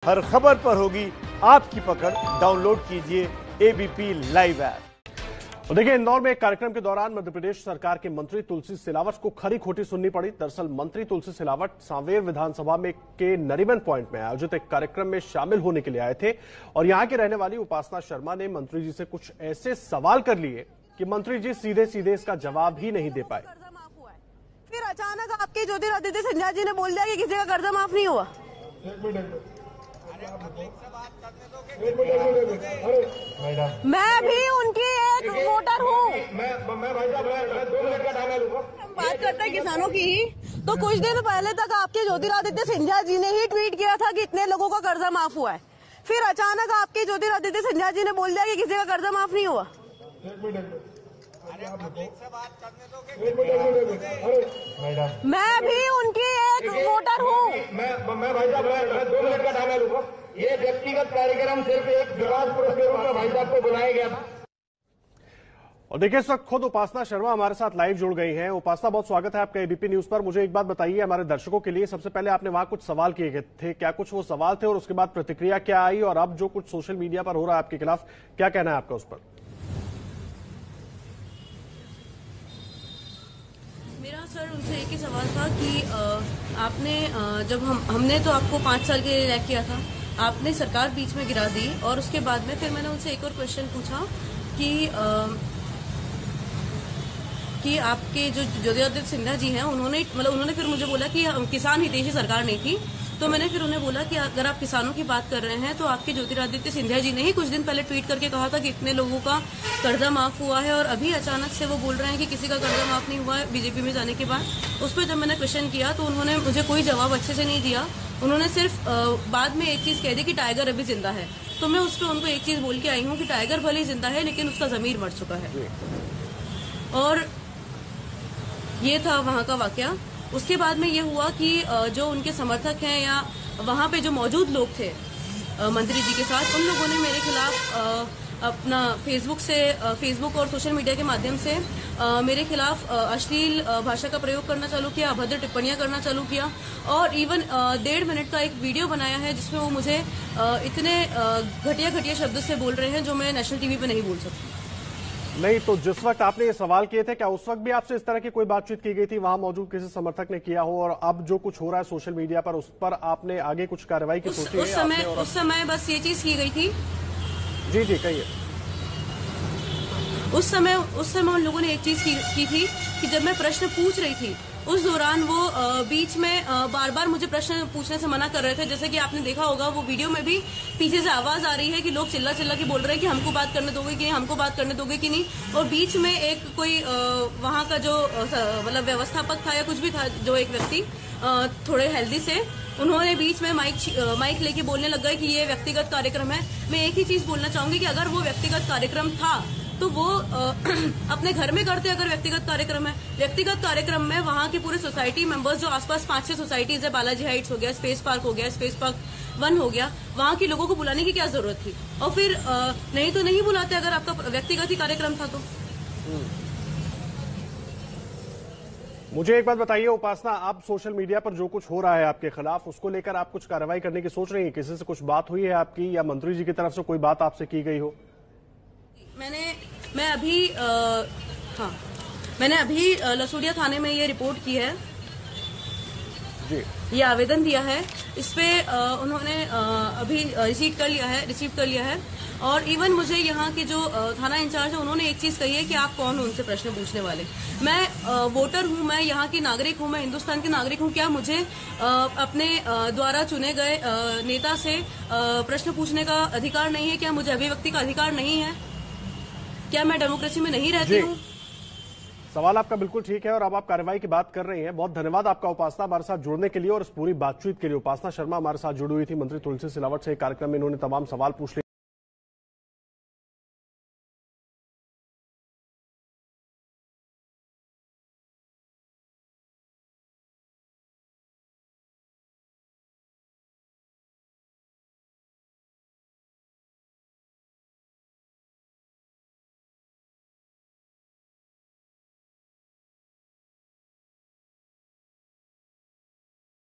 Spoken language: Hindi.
हर खबर पर होगी आपकी पकड़। डाउनलोड कीजिए एबीपी लाइव ऐप। और देखिए, इंदौर में एक कार्यक्रम के दौरान मध्य प्रदेश सरकार के मंत्री तुलसी सिलावट को खरी खोटी सुननी पड़ी। दरअसल मंत्री तुलसी सिलावट सांवेर विधानसभा में के नरीमन पॉइंट में आयोजित एक कार्यक्रम में शामिल होने के लिए आए थे और यहां की रहने वाली उपासना शर्मा ने मंत्री जी से कुछ ऐसे सवाल कर लिए कि मंत्री जी सीधे सीधे इसका जवाब ही नहीं दे पाए। फिर अचानक आपके ज्योतिरादित्य सिंधिया जी ने बोल दिया कि किसी का कर्जा माफ नहीं हुआ। मैं भी उनकी एक वोटर हूँ। बात करते हैं किसानों की ही, तो कुछ दिन पहले तक आपके ज्योतिरादित्य सिंधिया जी ने ही ट्वीट किया था कि इतने लोगों का कर्जा माफ हुआ है। फिर अचानक आपके ज्योतिरादित्य सिंधिया जी ने बोल दिया कि किसी का कर्जा माफ नहीं हुआ। मैं भी उनकी एक वोटर हूँ। मैं भाई साहब 2 मिनट का टाइम लूंगा। ये व्यक्तिगत कार्यक्रम सिर्फ एक विकास पुरस्कार के रूप में भाई साहब को बुलाया गया था। और देखिए, इस वक्त खुद उपासना शर्मा हमारे साथ लाइव जुड़ गई हैं। उपासना, बहुत स्वागत है आपका एबीपी न्यूज पर। मुझे एक बात बताइए हमारे दर्शकों के लिए, सबसे पहले आपने वहां कुछ सवाल किए थे, क्या कुछ वो सवाल थे और उसके बाद प्रतिक्रिया क्या आई, और अब जो कुछ सोशल मीडिया पर हो रहा है आपके खिलाफ, क्या कहना है आपका उस पर? मेरा सर उनसे एक ही सवाल था कि आपने जब हमने तो आपको 5 साल के लिए इलेक्ट किया था, आपने सरकार बीच में गिरा दी और उसके बाद में फिर मैंने उनसे एक और क्वेश्चन पूछा कि आपके जो ज्योतिरादित्य सिंधिया जी हैं उन्होंने फिर मुझे बोला कि किसान हितैषी सरकार नहीं थी। तो मैंने फिर उन्हें बोला कि अगर आप किसानों की बात कर रहे हैं तो आपके ज्योतिरादित्य सिंधिया जी ने ही कुछ दिन पहले ट्वीट करके कहा था कि इतने लोगों का कर्जा माफ हुआ है, और अभी अचानक से वो बोल रहे हैं कि किसी का कर्जा माफ नहीं हुआ है बीजेपी में जाने के बाद। उस पर जब मैंने क्वेश्चन किया तो उन्होंने मुझे कोई जवाब अच्छे से नहीं दिया। उन्होंने सिर्फ बाद में एक चीज कह दी कि टाइगर अभी जिंदा है। तो मैं उस पर उनको एक चीज बोल के आई हूँ कि टाइगर भले ही जिंदा है लेकिन उसका जमीर मर चुका है। और ये था वहां का वाकया। उसके बाद में ये हुआ कि जो उनके समर्थक हैं या वहां पे जो मौजूद लोग थे मंत्री जी के साथ, उन लोगों ने मेरे खिलाफ अपना फेसबुक और सोशल मीडिया के माध्यम से मेरे खिलाफ अश्लील भाषा का प्रयोग करना चालू किया, अभद्र टिप्पणियां करना चालू किया, और इवन 1.5 मिनट का एक वीडियो बनाया है जिसमें वो मुझे इतने घटिया शब्द से बोल रहे हैं जो मैं नेशनल टीवी पे नहीं बोल सकती। नहीं, तो जिस वक्त आपने ये सवाल किए थे, क्या उस वक्त भी आपसे इस तरह की कोई बातचीत की गई थी, वहां मौजूद किसी समर्थक ने किया हो, और अब जो कुछ हो रहा है सोशल मीडिया पर, उस पर आपने आगे कुछ कार्रवाई की सोची है? उस समय बस ये चीज की गई थी। जी कहिए। उस समय उन लोगों ने एक चीज की थी कि जब मैं प्रश्न पूछ रही थी उस दौरान वो बीच में बार बार मुझे प्रश्न पूछने से मना कर रहे थे। जैसे कि आपने देखा होगा वो वीडियो में भी पीछे से आवाज आ रही है कि लोग चिल्ला के बोल रहे हैं कि हमको बात करने दोगे कि नहीं, हमको बात करने दोगे कि नहीं। और बीच में एक कोई वहां का जो मतलब व्यवस्थापक था या कुछ भी था, जो एक व्यक्ति थोड़े हेल्दी से, उन्होंने बीच में माइक लेके बोलने लग गए कि ये व्यक्तिगत कार्यक्रम है। मैं एक ही चीज बोलना चाहूंगी कि अगर वो व्यक्तिगत कार्यक्रम था तो वो अपने घर में करते। अगर व्यक्तिगत कार्यक्रम में वहाँ के पूरे सोसाइटी मेंबर्स, जो आसपास 5-6 सोसाइटीज है, बालाजी हाइट्स हो गया, स्पेस पार्क हो गया, स्पेस पार्क 1 हो गया, वहाँ के लोगों को बुलाने की क्या जरूरत थी? और फिर नहीं तो नहीं बुलाते अगर आपका व्यक्तिगत ही कार्यक्रम था तो। मुझे एक बात बताइए उपासना, आप सोशल मीडिया पर जो कुछ हो रहा है आपके खिलाफ, उसको लेकर आप कुछ कार्रवाई करने की सोच रही हैं? किसी से कुछ बात हुई है आपकी, या मंत्री जी की तरफ से कोई बात आपसे की गई हो? मैंने अभी लसूड़िया थाने में ये रिपोर्ट की है जी। ये आवेदन दिया है। इस पे उन्होंने अभी रिसीव कर लिया है। और इवन मुझे यहाँ के जो थाना इंचार्ज है उन्होंने एक चीज कही है कि आप कौन हो उनसे प्रश्न पूछने वाले। मैं वोटर हूँ, मैं यहाँ की नागरिक हूँ, मैं हिंदुस्तान की नागरिक हूँ। क्या मुझे अपने द्वारा चुने गए नेता से प्रश्न पूछने का अधिकार नहीं है? क्या मुझे अभिव्यक्ति का अधिकार नहीं है? क्या मैं डेमोक्रेसी में नहीं रहती हूँ? सवाल आपका बिल्कुल ठीक है और अब आप कार्रवाई की बात कर रही हैं। बहुत धन्यवाद आपका उपासना, हमारे साथ जुड़ने के लिए और इस पूरी बातचीत के लिए। उपासना शर्मा हमारे साथ जुड़ी हुई थी मंत्री तुलसी सिलावट से। एक कार्यक्रम में इन्होंने तमाम सवाल पूछ लिए।